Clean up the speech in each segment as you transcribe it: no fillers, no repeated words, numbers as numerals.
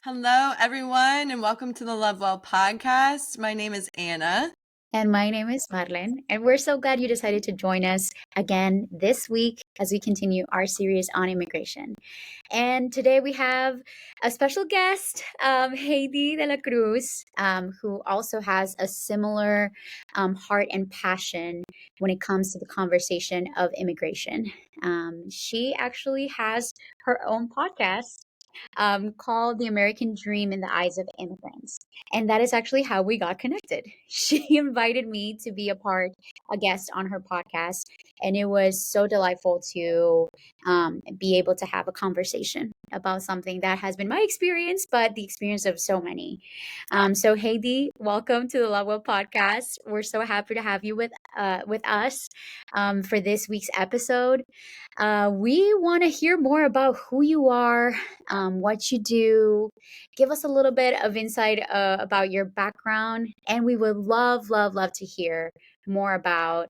Hello, everyone, and welcome to the Love Well podcast. My name is Anna. And my name is Marlene, and we're so glad you decided to join us again this week as we continue our series on immigration. And today we have a special guest, Heidy de La Cruz, who also has a similar heart and passion when it comes to the conversation of immigration. She actually has her own podcast called The American Dream in the Eyes of Immigrants. And that is actually how we got connected. She invited me to be a guest on her podcast. And it was so delightful to be able to have a conversation about something that has been my experience, but the experience of so many. So, Heidi, welcome to the Love Well podcast. We're so happy to have you with us for this week's episode. We want to hear more about who you are, what you do. Give us a little bit of insight about your background. And we would love to hear more about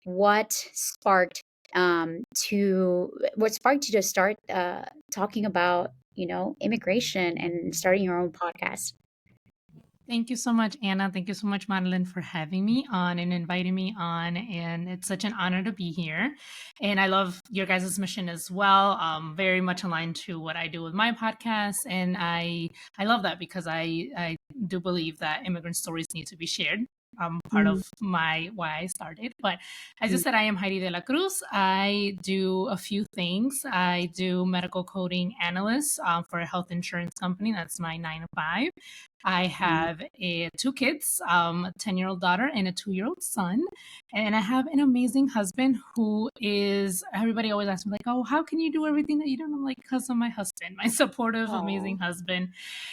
what sparked what sparked you to start talking about, immigration and starting your own podcast. Thank you so much, Anna. Thank you so much, Madeline, for having me on and inviting me on. And it's such an honor to be here. And I love your guys' mission as well. Very much aligned to what I do with my podcast. And I love that because I do believe that immigrant stories need to be shared. Part of why I started. But as you said, I am Heidy de La Cruz. I do a few things. I do medical coding analyst for a health insurance company. That's my 9 to 5. I have two kids, a 10-year-old daughter and a 2-year-old son. And I have an amazing husband who is, everybody always asks me, like, oh, how can you do everything that you do? And I'm like, because of my husband, my supportive, amazing husband.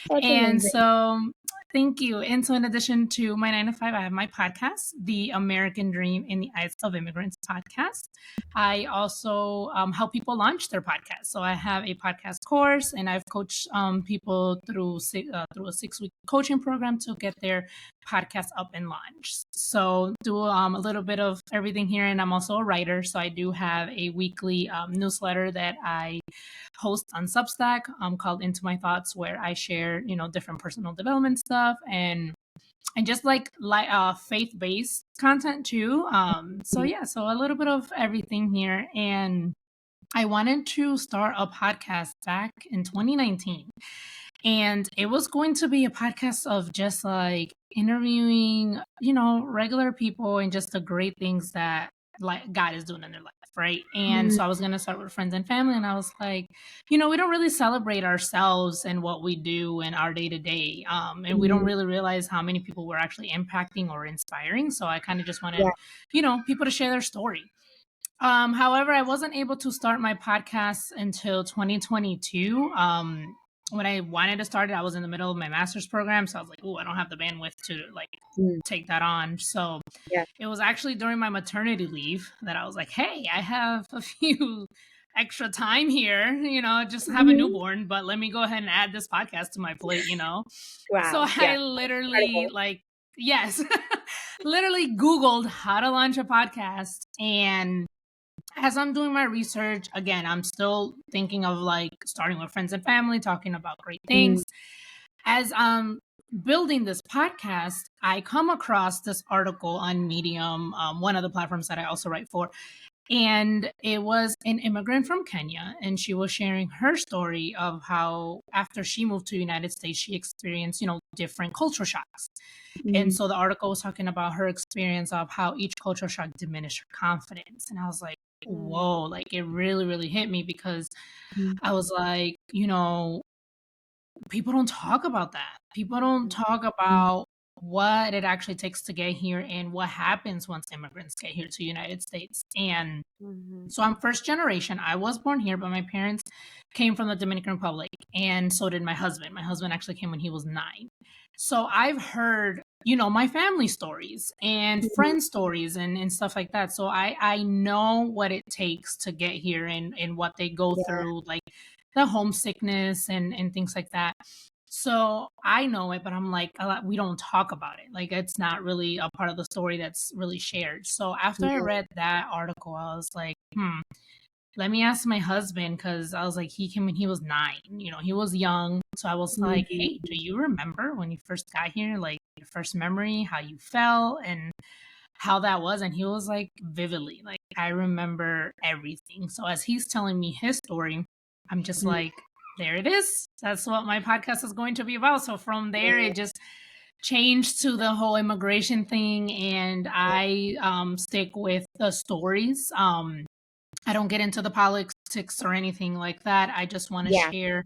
That's And amazing. so thank you. And so in addition to my 9 to 5, I have my podcast, The American Dream in the Eyes of Immigrants podcast. I also help people launch their podcast. So I have a podcast course, and I've coached people through a 6-week coaching program to get their podcast up and launched. So do a little bit of everything here. And I'm also a writer. So I do have a weekly newsletter that I host on Substack called Into My Thoughts, where I share, different personal development stuff and just like faith-based content too. So a little bit of everything here. And I wanted to start a podcast back in 2019. And it was going to be a podcast of just like interviewing, regular people and just the great things that like God is doing in their life, right? And so I was going to start with friends and family, and I was like, we don't really celebrate ourselves and what we do in our day to day, and we don't really realize how many people we're actually impacting or inspiring. So I kind of just wanted, people to share their story. However, I wasn't able to start my podcast until 2022. When I wanted to start it, I was in the middle of my master's program. So I was like, oh, I don't have the bandwidth to take that on. So it was actually during my maternity leave that I was like, hey, I have a few extra time here, just have a newborn, but let me go ahead and add this podcast to my plate, Wow. So I literally literally Googled how to launch a podcast. And as I'm doing my research, again, I'm still thinking of like starting with friends and family, talking about great things. As I'm building this podcast, I come across this article on Medium, one of the platforms that I also write for. And it was an immigrant from Kenya, and she was sharing her story of how after she moved to the United States, she experienced, different culture shocks. And so the article was talking about her experience of how each culture shock diminished her confidence. And I was like, whoa, like it really, really hit me because I was like, people don't talk about that. People don't talk about what it actually takes to get here and what happens once immigrants get here to the United States. And so I'm first generation. I was born here, but my parents came from the Dominican Republic, and so did my husband. My husband actually came when he was 9. So I've heard, my family stories and friend stories and stuff like that. So I know what it takes to get here and what they go through, like the homesickness and things like that. So I know it, but I'm like, we don't talk about it. Like it's not really a part of the story that's really shared. So after I read that article, I was like, let me ask my husband, because I was like, he came when he was 9. He was young. So I was like, Mhm. hey, do you remember when you first got here, like your first memory, how you felt and how that was? And he was like, vividly, like, I remember everything. So as he's telling me his story, I'm just Mhm. like, there it is. That's what my podcast is going to be about. So from there, it just changed to the whole immigration thing. And I stick with the stories. I don't get into the politics or anything like that. I just want to Yeah. share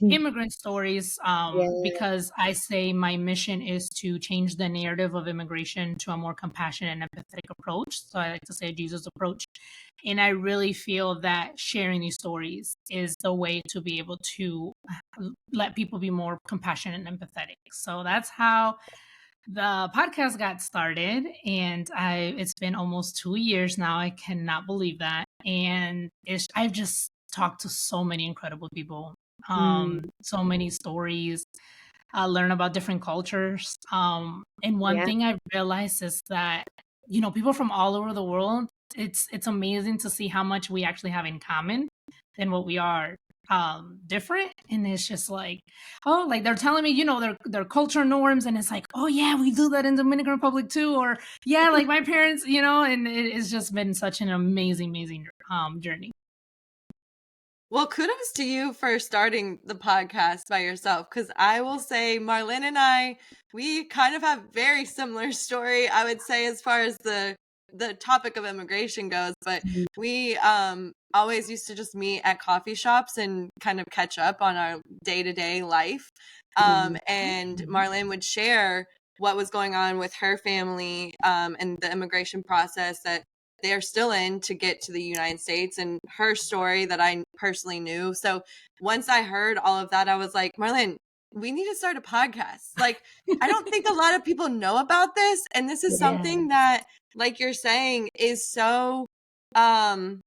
immigrant stories, Yeah. because I say my mission is to change the narrative of immigration to a more compassionate and empathetic approach. So I like to say Jesus approach. And I really feel that sharing these stories is the way to be able to let people be more compassionate and empathetic. So that's how the podcast got started, and it's been almost 2 years now. I cannot believe that. And I've just talked to so many incredible people, Mm. so many stories, learn about different cultures. And one Yeah. thing I've realized is that, people from all over the world, it's amazing to see how much we actually have in common than what we are different. And it's just like, oh, like they're telling me, their culture norms, and it's like, oh yeah, we do that in Dominican Republic too, or yeah, like my parents, and it's just been such an amazing journey. Well, kudos to you for starting the podcast by yourself, because I will say Marlene and I, we kind of have very similar story, I would say, as far as the topic of immigration goes, but Mhm. we always used to just meet at coffee shops and kind of catch up on our day-to-day life. Mhm. And Mhm. Marlene would share what was going on with her family and the immigration process that they're still in to get to the United States, and her story that I personally knew. So once I heard all of that, I was like, Marlene, we need to start a podcast. Like, I don't think a lot of people know about this. And this is Yeah. something that, like you're saying, is so, um,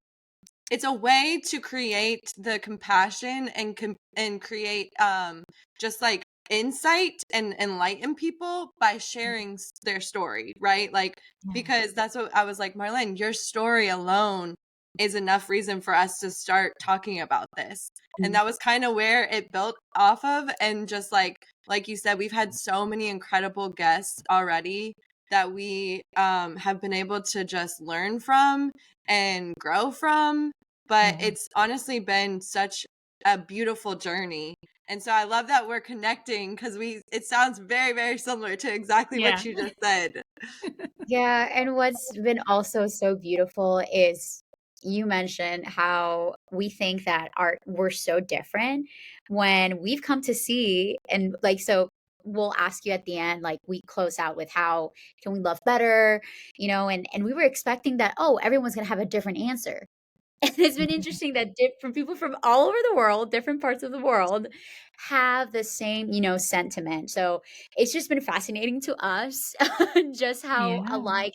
it's a way to create the compassion and create just like insight and enlighten people by sharing their story, right? Like, Yeah. because that's what I was like, Marlene, your story alone is enough reason for us to start talking about this. And Mhm. that was kind of where it built off of. And just like you said, we've had so many incredible guests already that we have been able to just learn from and grow from. But Yeah. it's honestly been such a beautiful journey. And so I love that we're connecting, because it sounds very, very similar to exactly what Yeah. you just said. Yeah, and what's been also so beautiful is you mentioned how we think that we're so different when we've come to see, and like, so we'll ask you at the end, like we close out with how can we love better, and we were expecting that, oh, everyone's gonna have a different answer. And it's been interesting that different people from all over the world, different parts of the world, have the same, sentiment. So it's just been fascinating to us, just how Yeah. alike,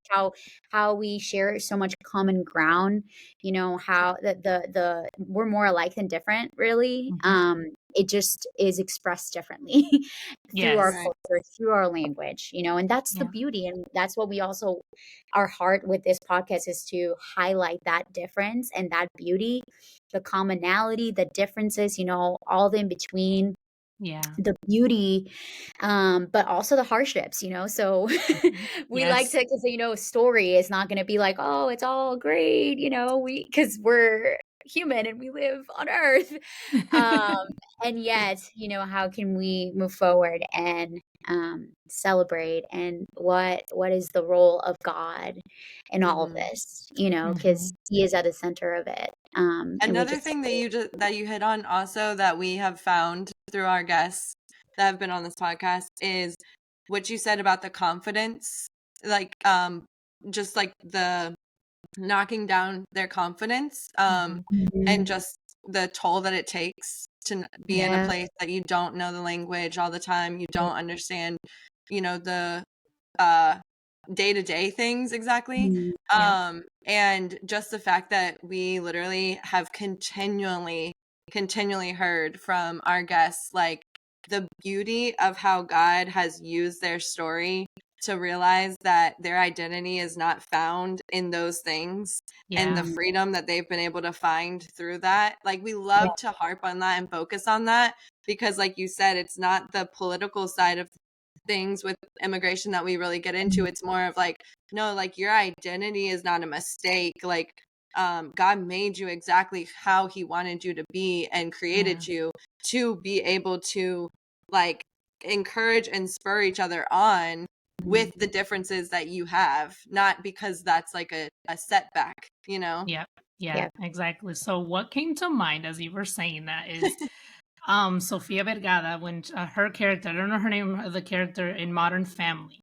how we share so much common ground. How the we're more alike than different, really. Mhm. It just is expressed differently through our Yes. Right. culture, through our language, and that's the Yeah. beauty, and that's what we also, our heart with this podcast is to highlight that difference and that beauty, the commonality, the differences, all the in between, Yeah. the beauty, but also the hardships, so Mhm. we like Yes. to, because a story is not going to be like, oh, it's all great, because we're human and we live on earth. um and yet, how can we move forward and celebrate, and what is the role of God in all of Mhm. this, because Mhm. he is at the center of it, and we Another just thing that you hit on also that we have found through our guests that have been on this podcast is what you said about the confidence, like just like the knocking down their confidence, Mhm. and Mhm. just the toll that it takes to be in a Yeah. place that you don't know the language all the time, you Yeah. don't understand, the uh day-to-day things exactly. Mhm. Yeah. And just the fact that we literally have continually heard from our guests, like, the beauty of how God has used their story to realize that their identity is not found in those things and the freedom that they've been able to find through that. Like, we love to harp on that and focus on that because, like you said, it's not the political side of things with immigration that we really get into. It's more of like, no, like, your identity is not a mistake. Like, God made you exactly how he wanted you to be and created you to be able to, like, encourage and spur each other on with the differences that you have, not because that's like a setback, you know? Yeah, exactly. So what came to mind as you were saying that is Sofia Vergara, when her character, I don't know her name of the character in Modern Family,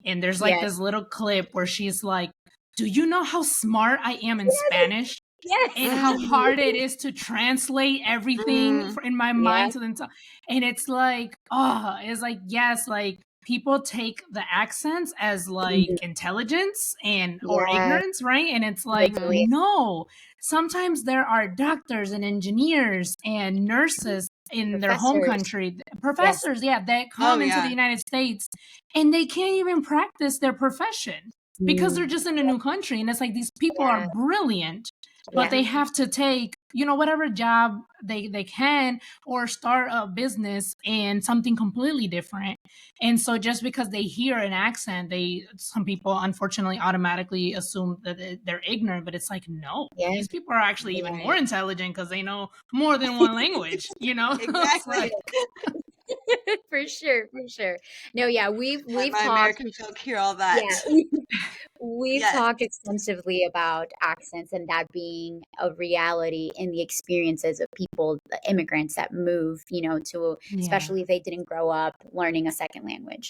and there's like this little clip where she's like, do you know how smart I am in Spanish? Yes. And how hard it is to translate everything in my mind to them. And it's like, it's like, yes, like people take the accents as like intelligence and or ignorance, right? And it's like, no, sometimes there are doctors and engineers and nurses in their home country, professors, that come into the United States and they can't even practice their profession because they're just in a new country. And it's like, these people are brilliant, but they have to take, whatever job they can or start a business and something completely different. And so just because they hear an accent, some people unfortunately automatically assume that they're ignorant, but it's like, no, these people are actually even more intelligent because they know more than one language, Exactly. For sure. No, we've talked. American folk hear all that. We've talked extensively about accents and that being a reality in the experiences of people, the immigrants that move, to especially if they didn't grow up learning a second language.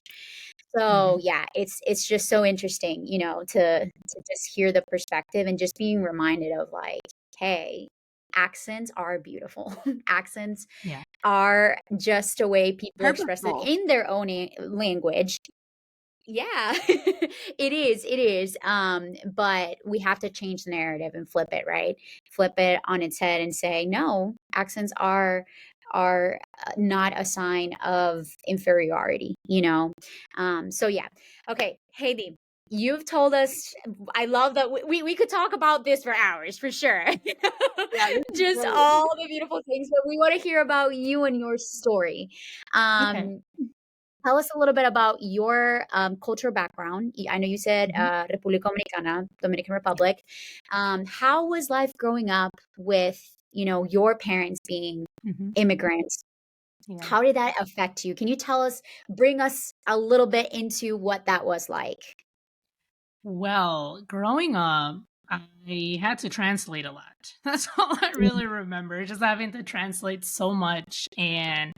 So it's just so interesting, to just hear the perspective and just being reminded of like, hey, accents are beautiful. Accents are just a way people express it in their own language. Yeah, it is. But we have to change the narrative and flip it, right? Flip it on its head and say, no, accents are not a sign of inferiority, So okay, Heidy, you've told us. I love that we could talk about this for hours, for sure. Just all the beautiful things, but we want to hear about you and your story. Tell us a little bit about your cultural background. I know you said República Dominicana, Dominican Republic. How was life growing up with, your parents being immigrants? How did that affect you? Can you bring us a little bit into what that was like? Well, growing up, I had to translate a lot. That's all I really remember, just having to translate so much. And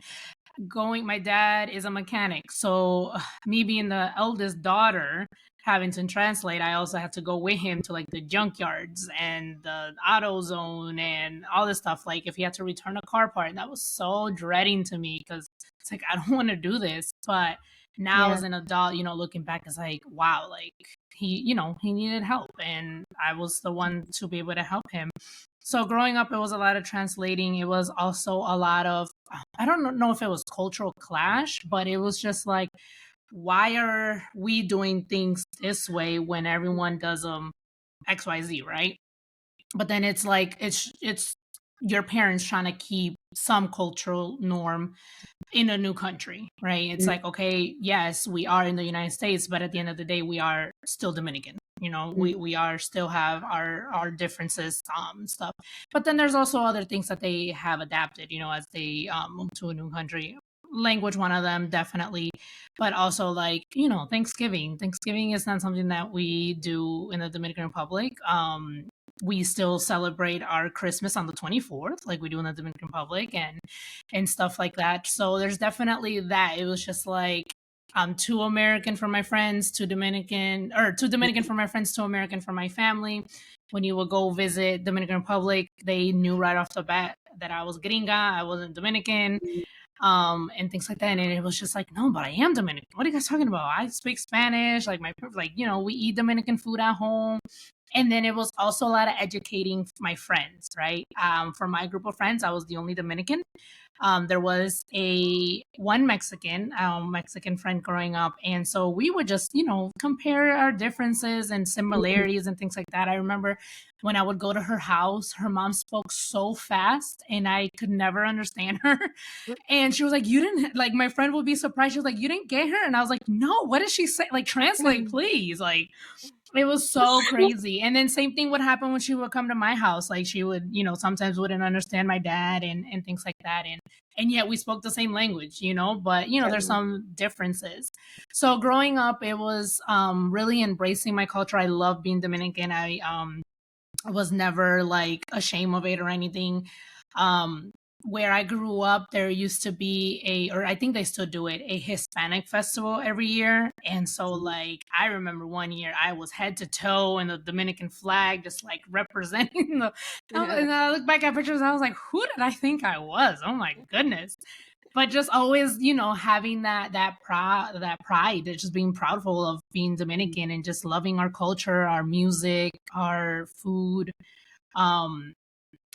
my dad is a mechanic, so me being the eldest daughter having to translate, I also had to go with him to like the junkyards and the auto zone and all this stuff. Like if he had to return a car part, that was so dreading to me because it's like, I don't want to do this. But now as an adult, looking back, it's like, wow, like he needed help and I was the one to be able to help him. So growing up, it was a lot of translating. It was also a lot of, I don't know if it was cultural clash, but it was just like, why are we doing things this way when everyone does XYZ, right? But then it's like, it's your parents trying to keep some cultural norm in a new country, right? It's like, okay, yes, we are in the United States, but at the end of the day, we are still Dominican. We are still have our differences, stuff. But then there's also other things that they have adapted, as they move to a new country. Language, one of them, definitely. But also like, Thanksgiving. Thanksgiving is not something that we do in the Dominican Republic. We still celebrate our Christmas on the 24th, like we do in the Dominican Republic and stuff like that. So there's definitely that. It was just like, too American for my friends, too Dominican for my friends, too American for my family. When you would go visit Dominican Republic, they knew right off the bat that I was gringa, I wasn't Dominican, and things like that. And it was just like, no, but I am Dominican. What are you guys talking about? I speak Spanish. Like we eat Dominican food at home. And then it was also a lot of educating my friends, right? For my group of friends, I was the only Dominican. There was one Mexican friend growing up, and so we would just compare our differences and similarities and things like that. I remember when I would go to her house, her mom spoke so fast, and I could never understand her. And she was like, "You didn't like." My friend would be surprised. She was like, "You didn't get her," and I was like, "No, what did she say? Like, translate, please." Like, it was so crazy. And then same thing would happen when she would come to my house. Like, she would, sometimes wouldn't understand my dad and things like that. And yet we spoke the same language, but there's some differences. So growing up, it was really embracing my culture. I love being Dominican. I was never like ashamed of it or anything. Where I grew up, there used to be or I think they still do it, a Hispanic festival every year. And so like, I remember one year I was head to toe in the Dominican flag, just like representing and I look back at pictures, I was like, who did I think I was? Oh my goodness. But just always, having that pride, just being proudful of being Dominican and just loving our culture, our music, our food.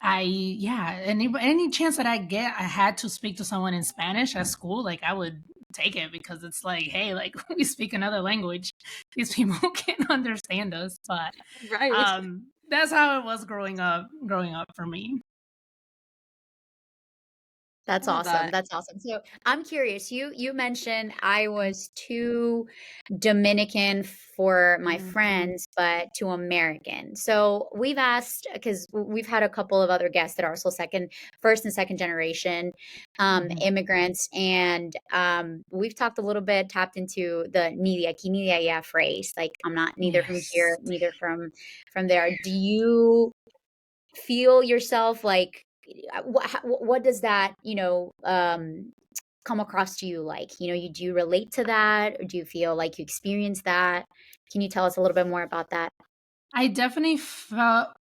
Any chance that I get, I had to speak to someone in Spanish at school, like I would take it, because it's like, hey, like we speak another language, these people can't understand us. But Right. that's how it was growing up for me. That's I love awesome. that. That's awesome. So I'm curious. You mentioned I was too Dominican for my friends, but too American. So we've asked, because we've had a couple of other guests that are also first and second generation immigrants, and we've talked a little bit, tapped into the ni de aquí ni de allá phrase. Like, I'm not neither from here, neither from there. Do you feel yourself like, what does that come across to you like? Do you relate to that, or do you feel like you experience that? Can you tell us a little bit more about that? I definitely felt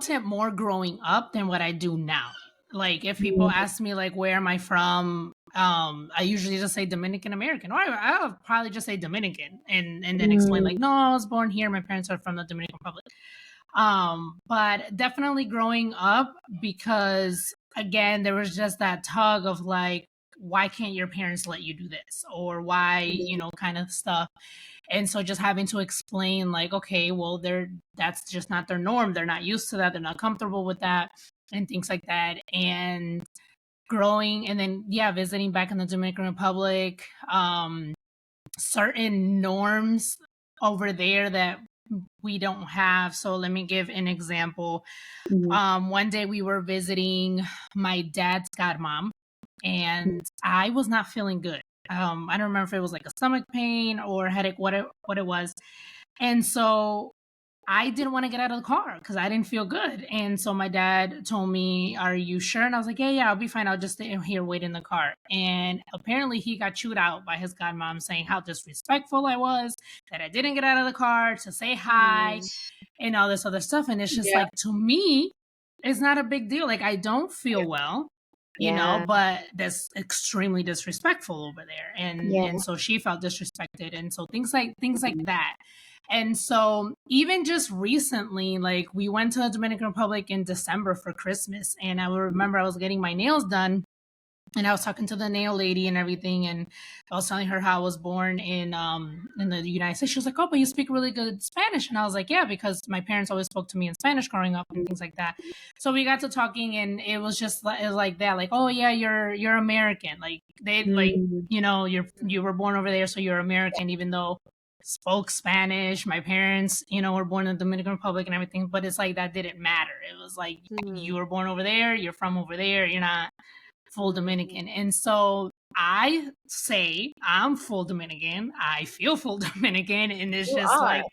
it more growing up than what I do now. Like, if people ask me like, where am I from, I usually just say Dominican American, or I'll probably just say Dominican, and then explain like, no, I was born here, my parents are from the Dominican Republic. But definitely growing up, because again, there was just that tug of like, why can't your parents let you do this, or why, kind of stuff. And so just having to explain like, okay, well, that's just not their norm, they're not used to that, they're not comfortable with that, and things like that. And growing, and then visiting back in the Dominican Republic, certain norms over there that we don't have. So let me give an example. One day we were visiting my dad's godmom, and I was not feeling good. I don't remember if it was like a stomach pain or headache, what it was. And so I didn't want to get out of the car because I didn't feel good. And so my dad told me, "Are you sure?" And I was like, yeah, I'll be fine. I'll just stay here, wait in the car. And apparently he got chewed out by his godmom, saying how disrespectful I was, that I didn't get out of the car to say hi and all this other stuff. And it's just like, to me, it's not a big deal. Like, I don't feel well, but that's extremely disrespectful over there. And so she felt disrespected. And so things like that. And so even just recently, like, we went to the Dominican Republic in December for Christmas, and I remember I was getting my nails done, and I was talking to the nail lady and everything, and I was telling her how I was born in the United States. She was like, "Oh, but you speak really good Spanish," and I was like, "Yeah, because my parents always spoke to me in Spanish growing up and things like that." So we got to talking, and it was like that, like, "Oh yeah, you're American," like they like you were born over there, so you're American, even though spoke Spanish. My parents, were born in the Dominican Republic and everything, but it's like that didn't matter. It was like, you were born over there, you're from over there, you're not full Dominican. And so I say I'm full Dominican. I feel full Dominican, and it's just like,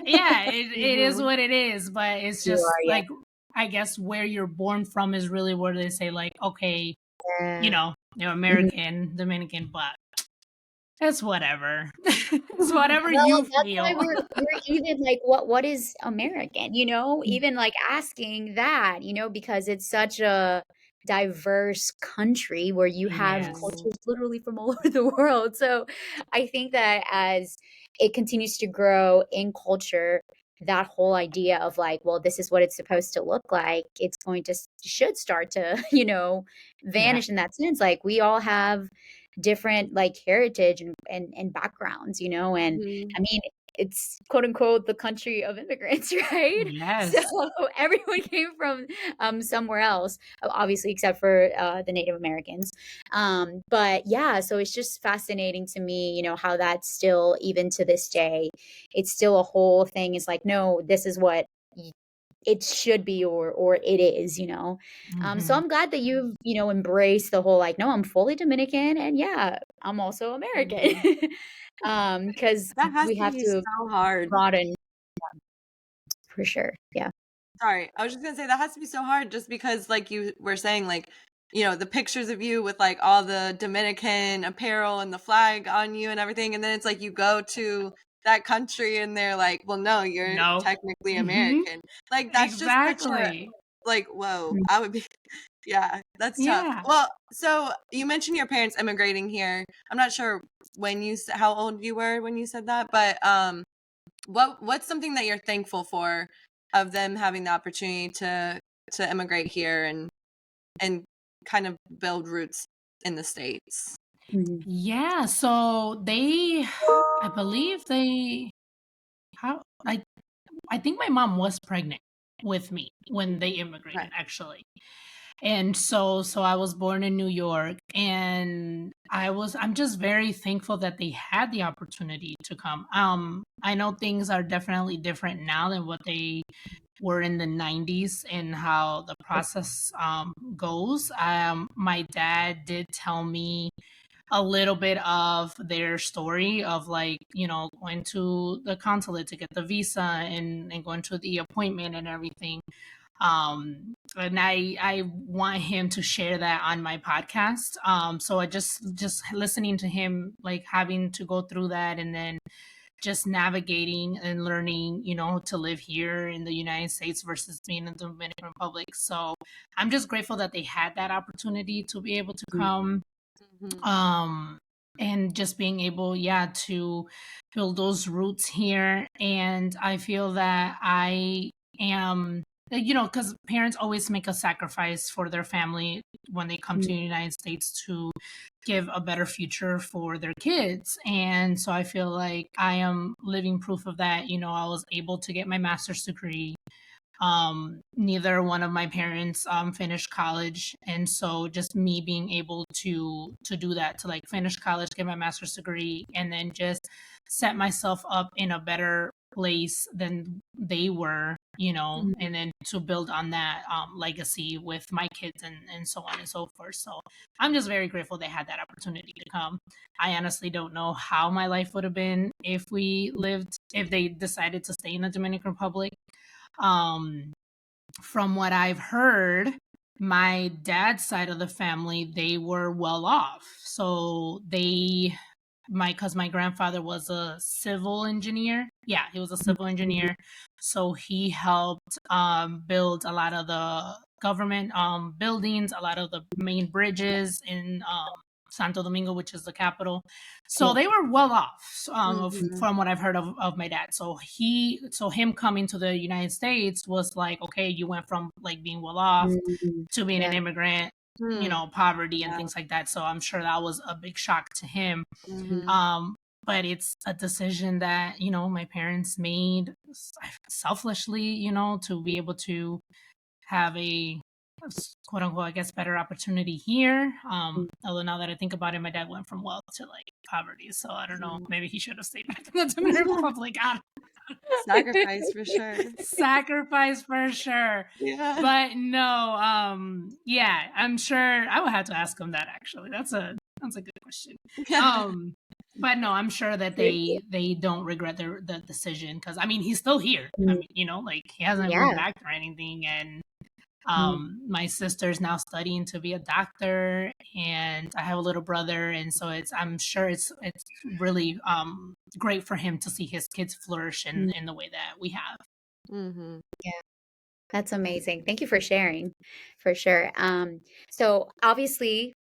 it is what it is. But it's just like, I guess where you're born from is really where they say like, okay, you're American, Dominican, but it's whatever. It's whatever you That's feel. why we're even like, what is American? Even like asking that, because it's such a diverse country where you have cultures literally from all over the world. So I think that as it continues to grow in culture, that whole idea of like, well, this is what it's supposed to look like, it's going to should start to, Yeah. vanish in that sense. Like we all have different like heritage and backgrounds, and Mhm. I mean, it's quote unquote the country of immigrants, right? So Yes. everyone came from somewhere else, obviously, except for the Native Americans. But yeah, so it's just fascinating to me, how that's still, even to this day, it's still a whole thing. It's like, no, this is what it should be, or it is, so Hmm. I'm glad that you've, embraced the whole like, no, I'm fully Dominican, and yeah, I'm also American. Mhm. Because That has we to have be to so hard. broaden for sure. Yeah. Sorry, I was just gonna say that has to be so hard just because, like you were saying, like, the pictures of you with like all the Dominican apparel and the flag on you and everything, and then it's like you go to that country and they're like, well, no, you're No. technically Hmm. American. Like, that's just such a, Exactly. like, whoa, Mm. I would be, yeah, that's tough. Yeah. Well, so you mentioned your parents immigrating here. I'm not sure when how old you were when you said that, but what's something that you're thankful for of them having the opportunity to immigrate here and kind of build roots in the States? Mhm. Yeah. So I believe how, I think my mom was pregnant with me when they immigrated, Right. actually. And so I was born in New York, and I'm just very thankful that they had the opportunity to come. I know things are definitely different now than what they were in the 90s and how the process goes. My dad did tell me a little bit of their story of, like, going to the consulate to get the visa, and going to the appointment and everything. And I want him to share that on my podcast. So I just listening to him, like, having to go through that, and then just navigating and learning, to live here in the United States versus being in the Dominican Republic. So I'm just grateful that they had that opportunity to be able to come, Mhm. um and just being able, yeah, to build those roots here. And I feel that I am, because parents always make a sacrifice for their family when they come to the United States to give a better future for their kids. And so I feel like I am living proof of that. I was able to get my master's degree. Neither one of my parents finished college, and so just me being able to do that, to like finish college, get my master's degree, and then just set myself up in a better place than they were, and then to build on that legacy with my kids, and so on and so forth. So I'm just very grateful they had that opportunity to come. I honestly don't know how my life would have been if they decided to stay in the Dominican Republic. um from what I've heard, my dad's side of the family, they were well off. So because my grandfather was a civil engineer. Yeah, he was a civil engineer. So he helped build a lot of the government buildings, a lot of the main bridges in Santo Domingo, which is the capital. So they were well off, Mhm. from what I've heard of my dad. So him coming to the United States was like, okay, you went from like being well off Mhm. to being an Yeah. immigrant, Hmm. poverty and Yeah. things like that. So I'm sure that was a big shock to him. Mhm. Um, but it's a decision that, my parents made selfishly, to be able to have a quote unquote, I guess, better opportunity here. Although now that I think about it, my dad went from wealth to like poverty. So I don't know. Maybe he should have stayed back in the Dominican Republic. Sacrifice for sure. Sacrifice for sure. Yeah. But no, yeah, I'm sure I will have to ask him that, actually. That's a good question. Um but no, I'm sure that Very cool. they don't regret the decision, because I mean, he's still here. I mean, like, he hasn't moved Yeah. back or anything. And Mhm. my sister's now studying to be a doctor, and I have a little brother, and so I'm sure it's really great for him to see his kids flourish in the way that we have. Mhm. Yeah. That's amazing. Thank you for sharing, for sure. So obviously,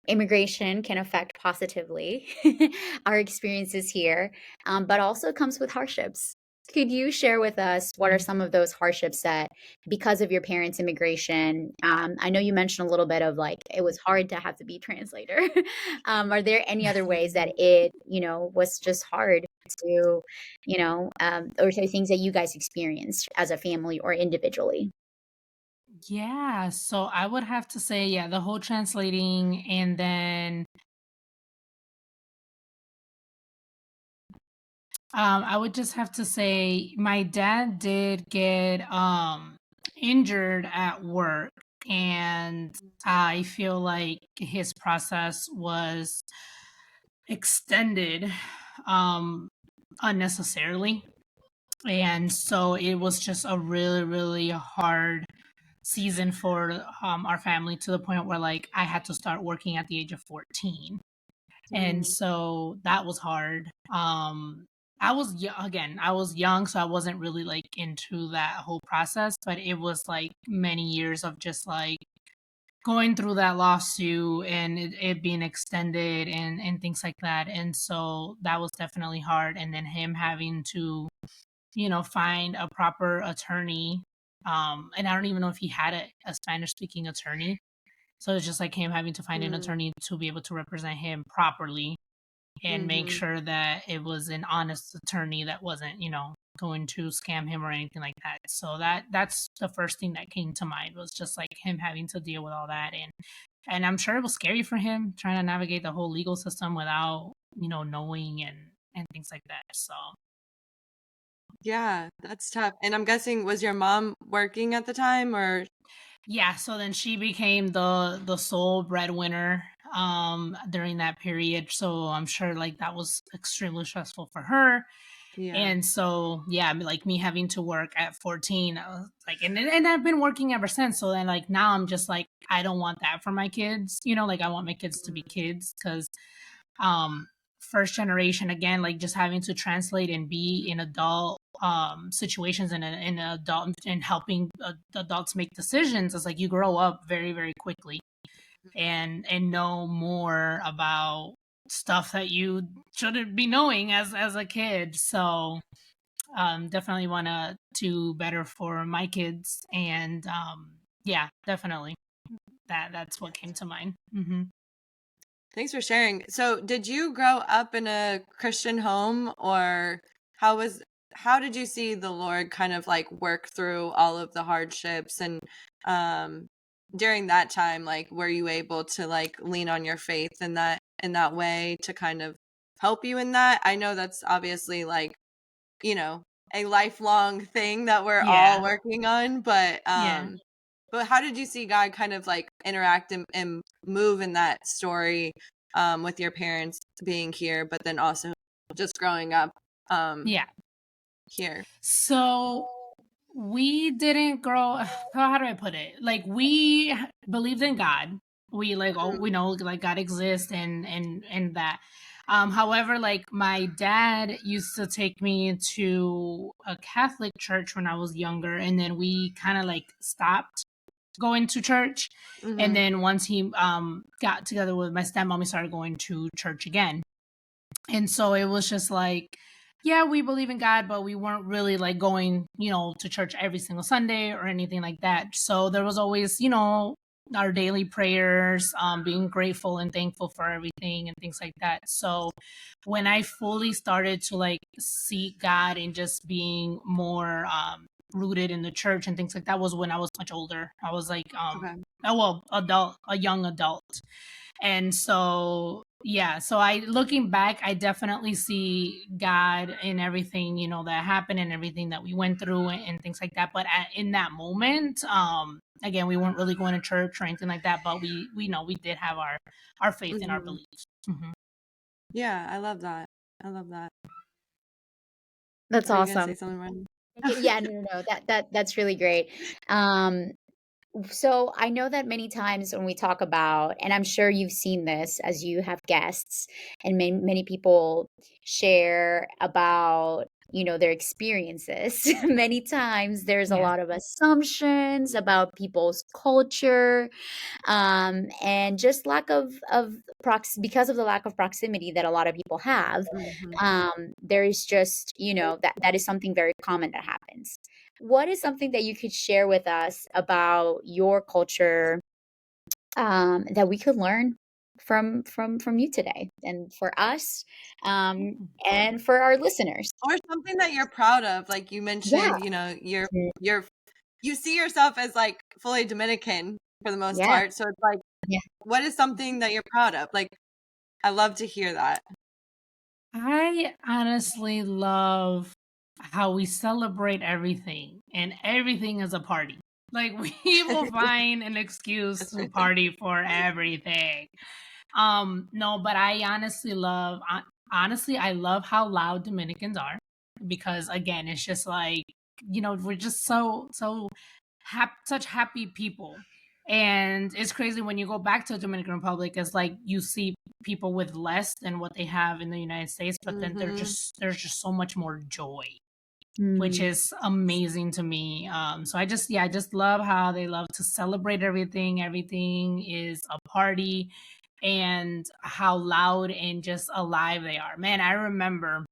immigration can affect positively our experiences here, but also comes with hardships. Could you share with us what are some of those hardships that, because of your parents' immigration, I know you mentioned a little bit of like it was hard to have to be translator. Are there any other ways that it, was just hard to, or are there things that you guys experienced as a family or individually? Yeah, so I would have to say, yeah, the whole translating, and then I would just have to say my dad did get injured at work, and I feel like his process was extended um unnecessarily. And so it was just a really, really hard season for our family, to the point where like I had to start working at the age of 14. And Mm, so that was hard. Again, I was young, so I wasn't really like into that whole process, but it was like many years of just like going through that lawsuit, and it being extended, and things like that. And so that was definitely hard. And then him having to, find a proper attorney. And I don't even know if he had a Spanish speaking attorney. So it's just like him having to find an mm, attorney to be able to represent him properly, and make mhm. sure that it was an honest attorney that wasn't, going to scam him or anything like that. So that's the first thing that came to mind, was just like him having to deal with all that. And I'm sure it was scary for him trying to navigate the whole legal system without, knowing, and things like that. So Yeah, that's tough. And I'm guessing, was your mom working at the time or? yeah, so then she became the sole breadwinner during that period. So I'm sure like that was extremely stressful for her. Yeah. And so, yeah, I mean, like me having to work at 14, I was like, and I've been working ever since. So then, like, now I'm just like, I don't want that for my kids. Like, I want my kids to be kids, because, um, first generation, again, like just having to translate and be in adult situations, in adult, and helping adults make decisions. It's like you grow up very, very quickly, and know more about stuff that you shouldn't be knowing as a kid. So definitely want to do better for my kids. And yeah, definitely that's what came to mind. Thanks for sharing. So, did you grow up in a Christian home, or how was how did you see the Lord kind of like work through all of the hardships, and um during that time, like were you able to like lean on your faith in that way to kind of help you in that? I know that's obviously like, you know, a lifelong thing that we're all Yeah, working on, yeah, but how did you see God kind of like interact and move in that story, with your parents being here, but then also just growing up um, yeah. here? So we didn't grow. How do I put it? Like, we believed in God. We like, oh, we know like God exists, and that. However, like my dad used to take me to a Catholic church when I was younger, and then we kind of like stopped going to church. And Mm-hmm. then once he got together with my stepmom, we started going to church again. And so it was just like, yeah, we believe in God, but we weren't really like going, to church every single Sunday or anything like that. So there was always, our daily prayers, being grateful and thankful for everything and things like that. So when I fully started to like seek God and just being more rooted in the church and things like that, was when I was much older. I was like, Okay. a young adult. And so, yeah, so I, looking back, I definitely see God in everything, that happened, and everything that we went through, and things like that. But in that moment, again, we weren't really going to church or anything like that, but we know we did have our faith and our Mm-hmm. beliefs. Hmm. Yeah, I love that. I love that. That's Are you gonna awesome. say something, Ryan? Yeah, no, no, no. That's really great. Um, So I know that many times when we talk about, and I'm sure you've seen this as you have guests, and many people share about their experiences. Many times there's a Yeah. lot of assumptions about people's culture, and just lack of because of the lack of proximity that a lot of people have. Mhm. There is just, that is something very common that happens. What is something that you could share with us about your culture, that we could learn from you today, and for us, and for our listeners? Or something that you're proud of, like you Yeah. mentioned, Mm. you see yourself as like fully Dominican for the most Yeah. part. So it's like, Yeah. what is something that you're proud of? Like, I love to hear that. I honestly love how we celebrate everything, and everything is a party. Like, we will find an excuse to party for everything. No, but I honestly I love how loud Dominicans are, because again, it's just like, we're just such happy people. And it's crazy when you go back to Dominican Republic, it's like you see people with less than what they have in the United States, but then Mhm. there's just so much more joy, which Mm. is amazing to me. So I just love how they love to celebrate everything. Everything is a party, and how loud and just alive they are. Man, I remember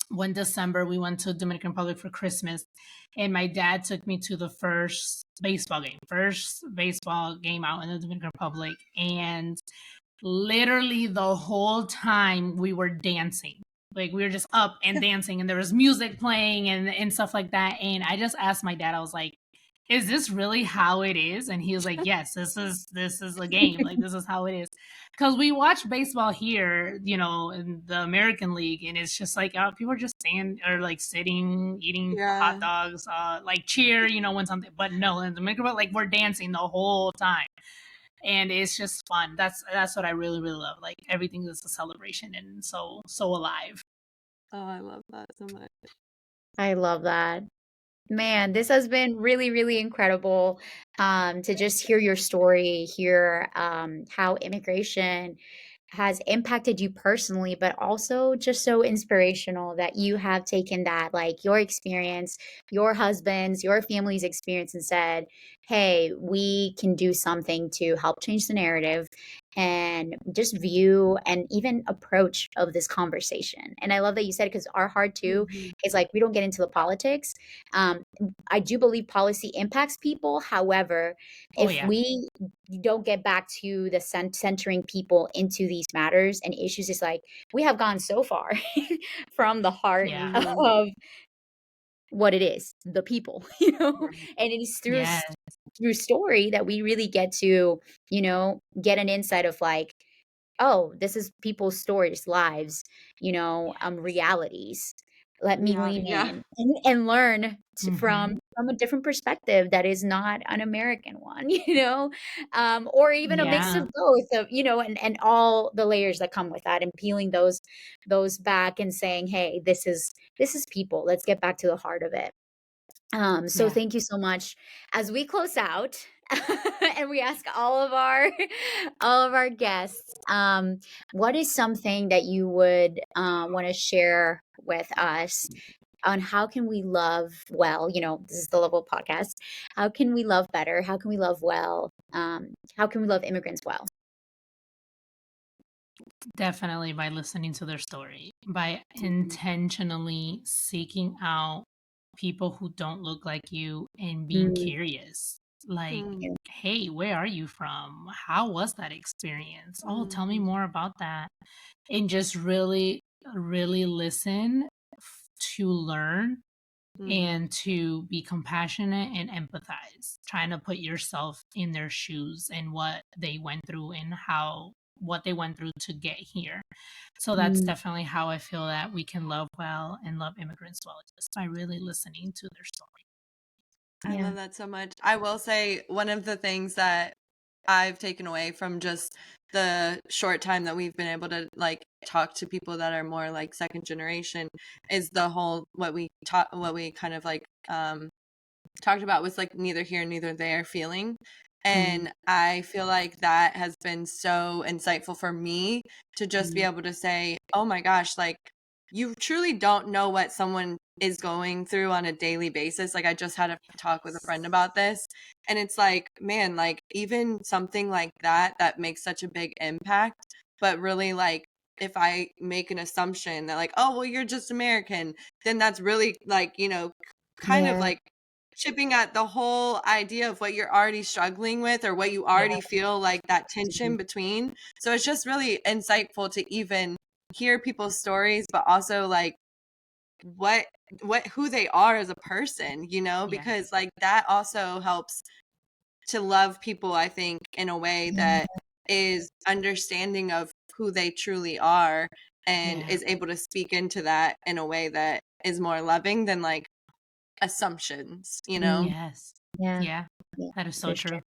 one December we went to Dominican Republic for Christmas, and my dad took me to the first baseball game out in the Dominican Republic, and literally the whole time we were dancing. Like, we were just up and dancing, and there was music playing and stuff like that. And I just asked my dad, I was like, is this really how it is? And he was like, yes, this is a game. Like, this is how it is. Because we watch baseball here, in the American League, and it's just like, people are just standing or like sitting, eating hot Yeah. dogs, like cheer, when something. But no, in Dominican, like, we're dancing the whole time, and it's just fun. That's what I really, really love. Like, everything is a celebration and so alive. Oh, I love that so much. I love that. Man, this has been really, really incredible, to just hear your story, hear, how immigration has impacted you personally, but also just so inspirational that you have taken that, like your experience, your husband's, your family's experience, and said, hey, we can do something to help change the narrative and just view and even approach of this conversation. And I love that you said, because our heart too Mhm. is like, we don't get into the politics. Um, I do believe policy impacts people. However, Oh if yeah. we don't get back to the centering people into these matters and issues, it's like we have gone so far from the heart Yeah. Mhm. of what it is, the people, Right. and it is Yeah. through story that we really get to, get an insight of like, oh, this is people's stories, lives, realities. Let me lean Reality. Yeah. in and learn Hmm. from a different perspective that is not an American one, or even a mix Yeah. of both of, and all the layers that come with that, and peeling those back and saying, hey, this is people. Let's get back to the heart of it. So Yeah. thank you so much. As we close out, and we ask all of our all of our guests, what is something that you would, want to share with us on how can we love well? This is the Level Podcast. How can we love better? How can we love well? How can we love immigrants well? Definitely by listening to their story, by Mhm. intentionally seeking out people who don't look like you and being Mm, curious. Like, Mm. yeah. hey, where are you from? How was that experience? Oh, tell me Mhm. more about that. And just really, really listen, to learn, Mhm. and to be compassionate and empathize, trying to put yourself in their shoes and what they went through and what they went through to get here. So that's Mm, definitely how I feel that we can love well and love immigrants well, just by really listening to their story. I yeah. love that so much. I will say one of the things that I've taken away from just the short time that we've been able to like talk to people that are more like second generation is the whole what we kind of like talked about was like neither here neither there feeling. Mm, And I feel like that has been so insightful for me to just be mm, able to say, oh my gosh, like you truly don't know what someone is going through on a daily basis. Like I just had a talk with a friend about this, and it's like, man, like even something like that makes such a big impact, but really like if I make an assumption that like, oh, well, you're just American, then that's really like, kind of like chipping at the whole idea of what you're already struggling with or what you already feel like that tension between. So it's just really insightful to even hear people's stories, but also like who they are as a person, because like that also helps to love people, I think, in a way that is understanding of who they truly are and is able to speak into that in a way that is more loving than like assumptions, Yes. Yeah. Yeah. That is so For true. sure.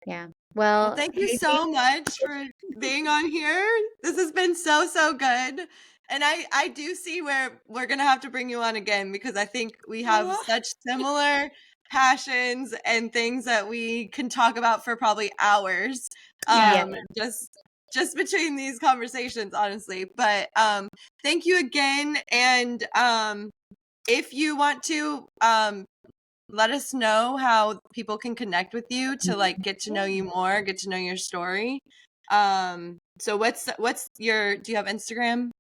Yeah. Well, Well, thank you Heidy, so much for being on here. This has been so, so good. And I do see where we're going to have to bring you on again because I think we have such similar passions and things that we can talk about for probably hours. Just between these conversations, honestly. But thank you again. And if you want to let us know how people can connect with you to like get to know you more, get to know your story. So what's your, do you have Instagram?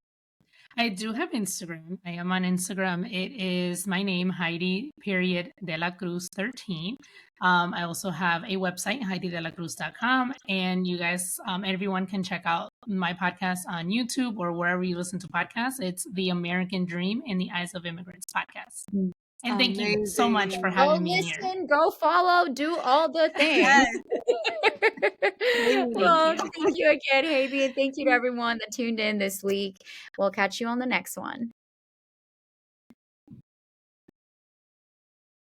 I do have Instagram. I am on Instagram. It is my name, Heidy De La Cruz 13. I also have a website, HeidyDeLaCruz.com. And you guys, everyone can check out my podcast on YouTube or wherever you listen to podcasts. It's The American Dream in the Eyes of Immigrants podcast. And thank you so much for Amazing. go having me here. listen, go follow, do all the things. Yes. Well, thank you again, Heidy, and thank you to everyone that tuned in this week. We'll catch you on the next one.